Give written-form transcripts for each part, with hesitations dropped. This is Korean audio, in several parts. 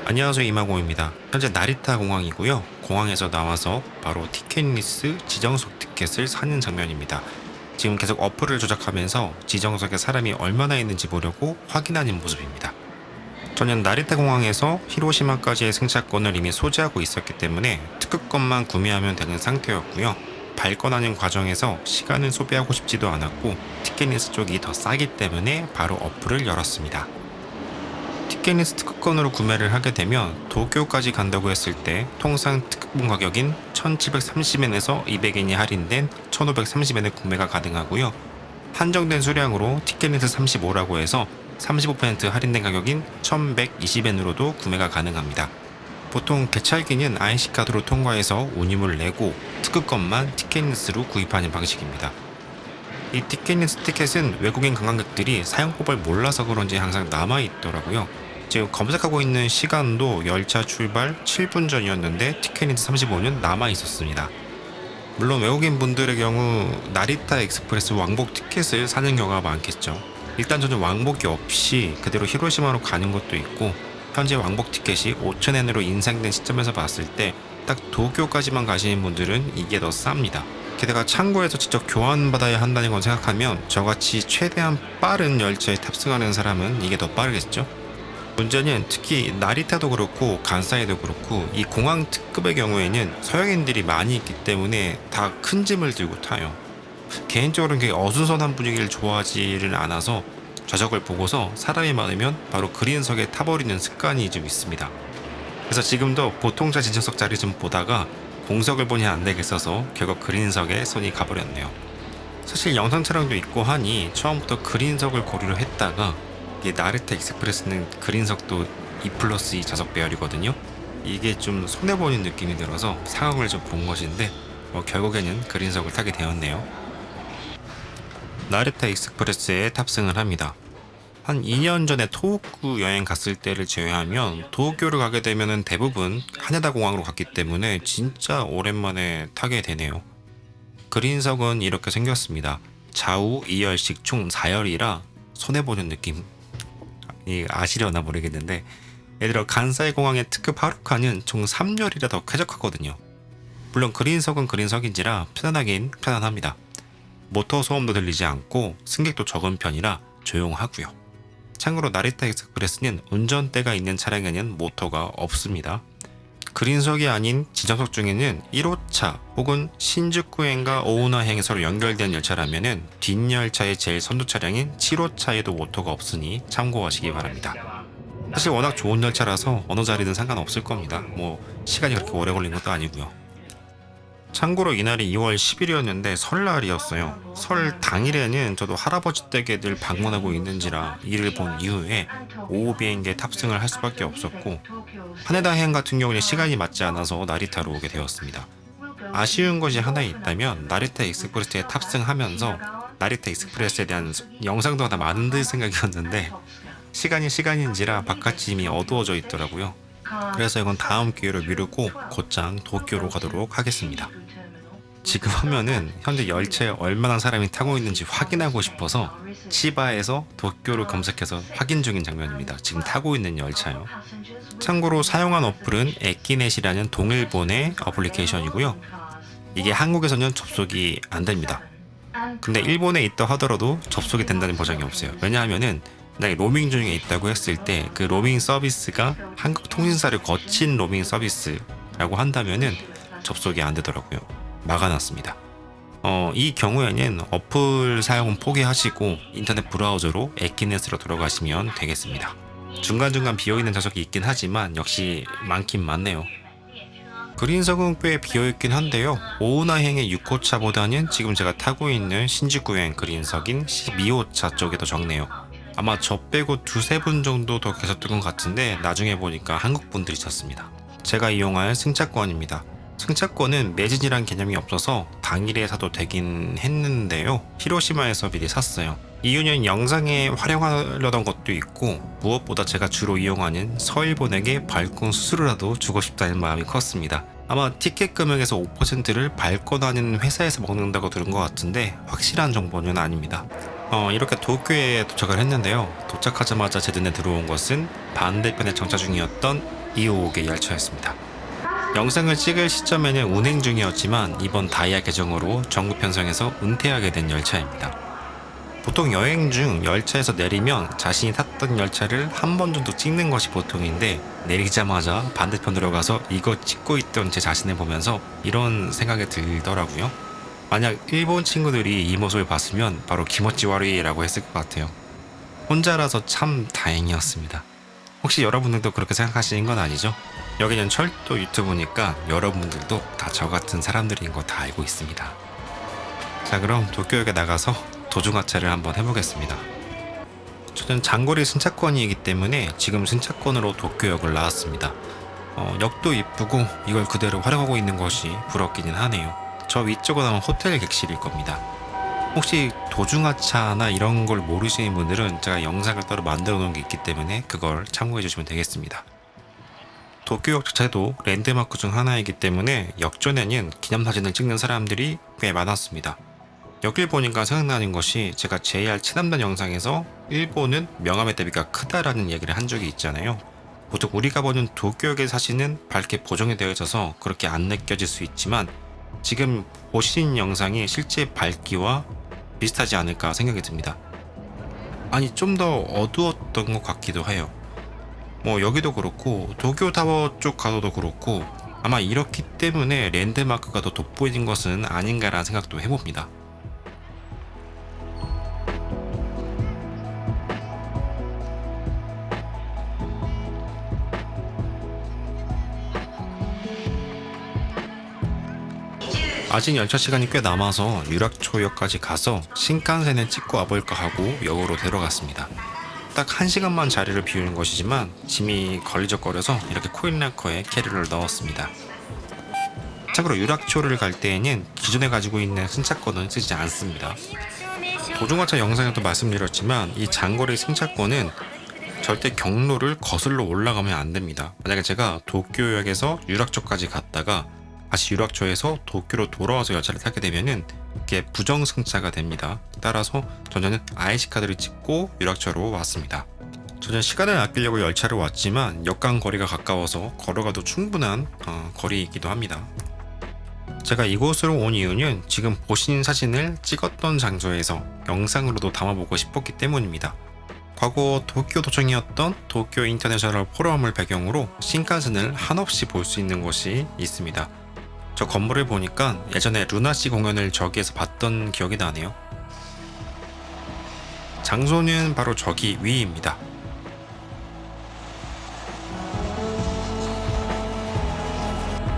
안녕하세요, 이마고입니다. 현재 나리타 공항이고요. 공항에서 나와서 바로 티켓리스 지정석 티켓을 사는 장면입니다. 지금 계속 어플을 조작하면서 지정석에 사람이 얼마나 있는지 보려고 확인하는 모습입니다. 저는 나리타 공항에서 히로시마까지의 승차권을 이미 소지하고 있었기 때문에 특급권만 구매하면 되는 상태였고요. 발권하는 과정에서 시간을 소비하고 싶지도 않았고 티켓리스 쪽이 더 싸기 때문에 바로 어플을 열었습니다. 티켓리스 특급권으로 구매를 하게 되면 도쿄까지 간다고 했을 때 통상 특급권 가격인 1730엔에서 200엔이 할인된 1530엔에 구매가 가능하고요. 한정된 수량으로 티켓리스 35라고 해서 35% 할인된 가격인 1120엔으로도 구매가 가능합니다. 보통 개찰기는 IC카드로 통과해서 운임을 내고 특급권만 티켓리스로 구입하는 방식입니다. 이 티켓리스 티켓은 외국인 관광객들이 사용법을 몰라서 그런지 항상 남아있더라고요. 지금 검색하고 있는 시간도 열차 출발 7분 전이었는데 티켓리스 35는 남아있었습니다. 물론 외국인 분들의 경우 나리타 익스프레스 왕복 티켓을 사는 경우가 많겠죠. 일단 저는 왕복이 없이 그대로 히로시마로 가는 것도 있고 현재 왕복 티켓이 5,000엔으로 인상된 시점에서 봤을 때 딱 도쿄까지만 가시는 분들은 이게 더 쌉니다. 게다가 창고에서 직접 교환받아야 한다는 건 생각하면 저같이 최대한 빠른 열차에 탑승하는 사람은 이게 더 빠르겠죠? 문제는 특히 나리타도 그렇고 간사이도 그렇고 이 공항 특급의 경우에는 서양인들이 많이 있기 때문에 다 큰 짐을 들고 타요. 개인적으로는 그게 어수선한 분위기를 좋아하지를 않아서 좌석을 보고서 사람이 많으면 바로 그린석에 타버리는 습관이 좀 있습니다. 그래서 지금도 보통차 진정석 자리 좀 보다가 공석을 보니 안 되겠어서 결국 그린석에 손이 가버렸네요. 사실 영상 촬영도 있고 하니 처음부터 그린석을 고려를 했다가 이게 나리타 익스프레스는 그린석도 2+2 좌석 배열이거든요. 이게 좀 손해보는 느낌이 들어서 상황을 좀 본 것인데 결국에는 그린석을 타게 되었네요. 나리타 익스프레스에 탑승을 합니다. 한 2년 전에 토호쿠 여행 갔을 때를 제외하면 도쿄를 가게 되면 대부분 하네다 공항으로 갔기 때문에 진짜 오랜만에 타게 되네요. 그린석은 이렇게 생겼습니다. 좌우 2열씩 총 4열이라 손해보는 느낌 아시려나 모르겠는데 예를 들어 간사이 공항의 특급 하루카는 총 3열이라 더 쾌적하거든요. 물론 그린석은 그린석인지라 편안하긴 편안합니다. 모터 소음도 들리지 않고 승객도 적은 편이라 조용하고요. 참고로 나리타 익스프레스는 운전대가 있는 차량에는 모터가 없습니다. 그린석이 아닌 지정석 중에는 1호차 혹은 신주쿠행과 오우나행에 서로 연결된 열차라면 뒷열차의 제일 선두 차량인 7호차에도 모터가 없으니 참고하시기 바랍니다. 사실 워낙 좋은 열차라서 어느 자리든 상관없을 겁니다. 시간이 그렇게 오래 걸린 것도 아니고요. 참고로 이날이 2월 10일이었는데 설날이었어요. 설 당일에는 저도 할아버지 댁에들 방문하고 있는지라 이를 본 이후에 오후 비행기에 탑승을 할 수밖에 없었고 하네다행 같은 경우는 시간이 맞지 않아서 나리타로 오게 되었습니다. 아쉬운 것이 하나 있다면 나리타 익스프레스에 탑승하면서 나리타 익스프레스에 대한 영상도 하나 만들 생각이었는데 시간이 시간인지라 바깥이 이미 어두워져 있더라고요. 그래서 이건 다음 기회로 미루고 곧장 도쿄로 가도록 하겠습니다. 지금 화면은 현재 열차에 얼마나 사람이 타고 있는지 확인하고 싶어서 치바에서 도쿄를 검색해서 확인 중인 장면입니다. 지금 타고 있는 열차요. 참고로 사용한 어플은 에키넷이라는 동일본의 어플리케이션이고요. 이게 한국에서는 접속이 안 됩니다. 근데 일본에 있다 하더라도 접속이 된다는 보장이 없어요. 왜냐하면은 만약에 로밍 중에 있다고 했을 때 그 로밍 서비스가 한국 통신사를 거친 로밍 서비스라고 한다면은 접속이 안 되더라고요. 막아놨습니다. 이 경우에는 어플 사용은 포기하시고 인터넷 브라우저로 에키넷으로 들어가시면 되겠습니다. 중간중간 비어있는 좌석이 있긴 하지만 역시 많긴 많네요. 그린석은 꽤 비어있긴 한데요. 오우나행의 6호차보다는 지금 제가 타고 있는 신주쿠행 그린석인 12호차 쪽에 더 적네요. 아마 저 빼고 두세 분 정도 더 계셨던 것 같은데 나중에 보니까 한국 분들이 셨습니다. 제가 이용할 승차권입니다. 승차권은 매진이란 개념이 없어서 당일에 사도 되긴 했는데요. 히로시마에서 미리 샀어요. 이유는 영상에 활용하려던 것도 있고 무엇보다 제가 주로 이용하는 서일본에게 발권 수수료라도 주고 싶다는 마음이 컸습니다. 아마 티켓 금액에서 5%를 발권하는 회사에서 먹는다고 들은 것 같은데 확실한 정보는 아닙니다. 이렇게 도쿄에 도착을 했는데요. 도착하자마자 제 눈에 들어온 것은 반대편에 정차 중이었던 255개 열차였습니다. 영상을 찍을 시점에는 운행 중이었지만 이번 다이아 개정으로 전국 편성에서 은퇴하게 된 열차입니다. 보통 여행 중 열차에서 내리면 자신이 탔던 열차를 한 번 정도 찍는 것이 보통인데, 내리자마자 반대편으로 가서 이거 찍고 있던 제 자신을 보면서 이런 생각이 들더라고요. 만약 일본 친구들이 이 모습을 봤으면 바로 기모찌 와루이라고 했을 것 같아요. 혼자라서 참 다행이었습니다. 혹시 여러분들도 그렇게 생각하시는 건 아니죠? 여기는 철도 유튜브니까 여러분들도 다 저 같은 사람들인 거 다 알고 있습니다. 자, 그럼 도쿄역에 나가서 도중하차를 한번 해보겠습니다. 저는 장거리 승차권이기 때문에 지금 승차권으로 도쿄역을 나왔습니다. 역도 이쁘고 이걸 그대로 활용하고 있는 것이 부럽기는 하네요. 저 위쪽은 아마 호텔 객실일 겁니다. 혹시 도중하차나 이런 걸 모르시는 분들은 제가 영상을 따로 만들어 놓은 게 있기 때문에 그걸 참고해 주시면 되겠습니다. 도쿄역 자체도 랜드마크 중 하나이기 때문에 역전에는 기념사진을 찍는 사람들이 꽤 많았습니다. 여길 보니까 생각나는 것이, 제가 JR 체남단 영상에서 일본은 명암의 대비가 크다라는 얘기를 한 적이 있잖아요. 보통 우리가 보는 도쿄역의 사진은 밝게 보정이 되어 있어서 그렇게 안 느껴질 수 있지만 지금 보신 영상이 실제 밝기와 비슷하지 않을까 생각이 듭니다. 아니, 좀 더 어두웠던 것 같기도 해요. 여기도 그렇고 도쿄타워 쪽 가서도 그렇고 아마 이렇기 때문에 랜드마크가 더 돋보이는 것은 아닌가라는 생각도 해봅니다. 아직 열차 시간이 꽤 남아서 유락초역까지 가서 신칸센을 찍고 와볼까 하고 역으로 데려갔습니다. 딱 1시간만 자리를 비우는 것이지만 짐이 걸리적거려서 이렇게 코인락커에 캐리어를 넣었습니다. 참고로 유락초를 갈 때에는 기존에 가지고 있는 승차권은 쓰지 않습니다. 도중하차 영상에도 말씀드렸지만 이 장거리 승차권은 절대 경로를 거슬러 올라가면 안 됩니다. 만약에 제가 도쿄역에서 유락초까지 갔다가 다시 유락초에서 도쿄로 돌아와서 열차를 타게 되면은 이게 부정승차가 됩니다. 따라서 저는 IC카드를 찍고 유락초로 왔습니다. 저는 시간을 아끼려고 열차로 왔지만 역간 거리가 가까워서 걸어가도 충분한 거리이기도 합니다. 제가 이곳으로 온 이유는 지금 보신 사진을 찍었던 장소에서 영상으로도 담아보고 싶었기 때문입니다. 과거 도쿄 도청이었던 도쿄 인터내셔널 포럼을 배경으로 신칸센을 한없이 볼 수 있는 곳이 있습니다. 저 건물을 보니까 예전에 루나씨 공연을 저기에서 봤던 기억이 나네요. 장소는 바로 저기 위입니다.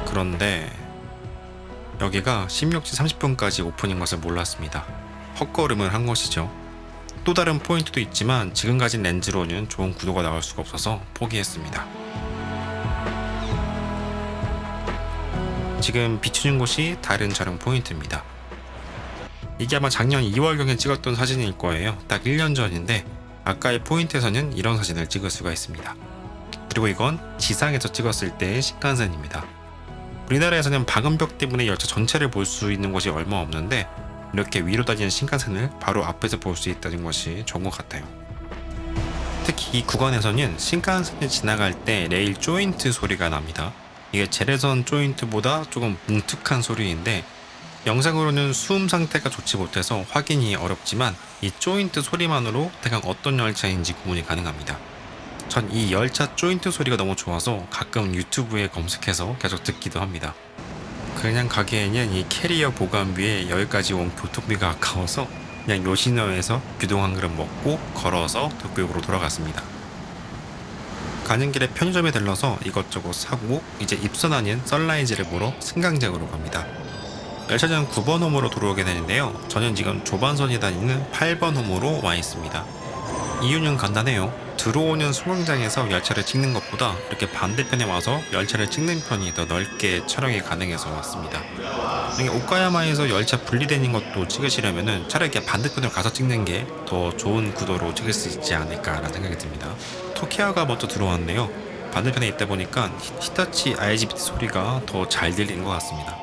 그런데 여기가 16시 30분까지 오픈인 것을 몰랐습니다. 헛걸음을 한 것이죠. 또 다른 포인트도 있지만 지금 가진 렌즈로는 좋은 구도가 나올 수가 없어서 포기했습니다. 지금 비추는 곳이 다른 촬영 포인트입니다. 이게 아마 작년 2월경에 찍었던 사진일 거예요. 딱 1년 전인데 아까의 포인트에서는 이런 사진을 찍을 수가 있습니다. 그리고 이건 지상에서 찍었을 때의 신칸센입니다. 우리나라에서는 방음벽 때문에 열차 전체를 볼 수 있는 곳이 얼마 없는데 이렇게 위로 다니는 신칸센을 바로 앞에서 볼 수 있다는 것이 좋은 것 같아요. 특히 이 구간에서는 신칸센이 지나갈 때 레일 조인트 소리가 납니다. 이게 제레선 조인트보다 조금 뭉툭한 소리인데 영상으로는 수음 상태가 좋지 못해서 확인이 어렵지만 이 조인트 소리만으로 대강 어떤 열차인지 구분이 가능합니다. 전 이 열차 조인트 소리가 너무 좋아서 가끔 유튜브에 검색해서 계속 듣기도 합니다. 그냥 가기에는 이 캐리어 보관비에 여기까지 온 교통비가 아까워서 그냥 요시노에서 규동 한 그릇 먹고 걸어서 도쿄역으로 돌아갔습니다. 가는 길에 편의점에 들러서 이것저것 사고 이제 입선하는 썬라이즈를 보러 승강장으로 갑니다. 열차는 9번 홈으로 들어오게 되는데요. 저는 지금 조반선이 다니는 8번 홈으로 와 있습니다. 이유는 간단해요. 들어오는 승강장에서 열차를 찍는 것보다 이렇게 반대편에 와서 열차를 찍는 편이 더 넓게 촬영이 가능해서 왔습니다. 오카야마에서 열차 분리되는 것도 찍으시려면 차라리 이렇게 반대편으로 가서 찍는 게 더 좋은 구도로 찍을 수 있지 않을까라는 생각이 듭니다. 토키아가 먼저 들어왔네요. 반대편에 있다 보니까 히타치 IGBT 소리가 더 잘 들리는 것 같습니다.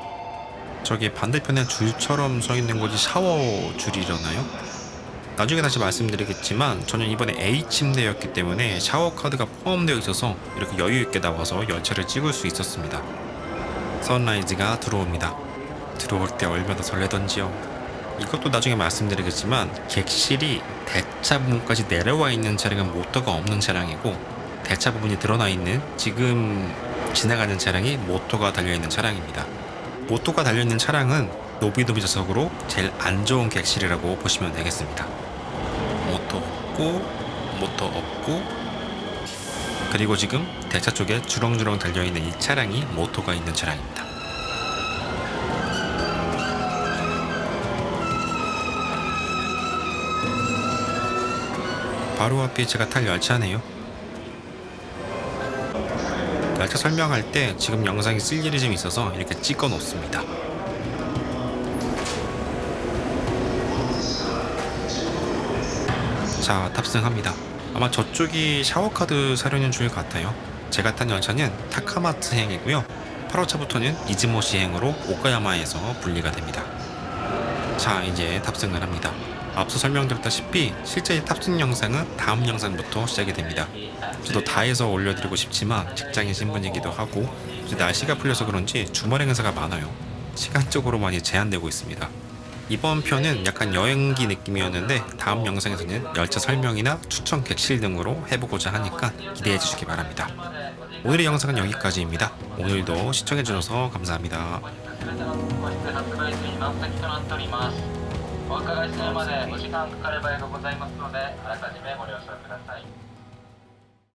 저기 반대편에 줄처럼 서 있는 곳이 샤워 줄이려나요? 나중에 다시 말씀드리겠지만 저는 이번에 A 침대였기 때문에 샤워 카드가 포함되어 있어서 이렇게 여유 있게 나와서 열차를 찍을 수 있었습니다. 선라이즈가 들어옵니다. 들어올 때 얼마나 설레던지요. 이것도 나중에 말씀드리겠지만 객실이 대차 부분까지 내려와 있는 차량은 모터가 없는 차량이고, 대차 부분이 드러나 있는 지금 지나가는 차량이 모터가 달려있는 차량입니다. 모터가 달려있는 차량은 노비노비 좌석으로 제일 안 좋은 객실이라고 보시면 되겠습니다. 모터 없고 모터 없고, 그리고 지금 대차 쪽에 주렁주렁 달려있는 이 차량이 모터가 있는 차량입니다. 바로 앞이 제가 탈 열차네요. 열차 설명할 때 지금 영상이 쓸 일이 좀 있어서 이렇게 찍어 놓습니다. 자, 탑승합니다. 아마 저쪽이 샤워카드 사려는 줄 같아요. 제가 탄 열차는 타카마츠행이고요. 8호차부터는 이즈모시행으로 오카야마에서 분리가 됩니다. 자, 이제 탑승을 합니다. 앞서 설명드렸다시피 실제 탑승 영상은 다음 영상부터 시작이 됩니다. 저도 다 해서 올려드리고 싶지만 직장인 신분이기도 하고 이제 날씨가 풀려서 그런지 주말 행사가 많아요. 시간적으로 많이 제한되고 있습니다. 이번 편은 약간 여행기 느낌이었는데 다음 영상에서는 열차 설명이나 추천 객실 등으로 해보고자 하니까 기대해 주시기 바랍니다. 오늘의 영상은 여기까지입니다. 오늘도 시청해주셔서 감사합니다. お伺いするまでお時間かかる場合がございますので、あらかじめご了承ください。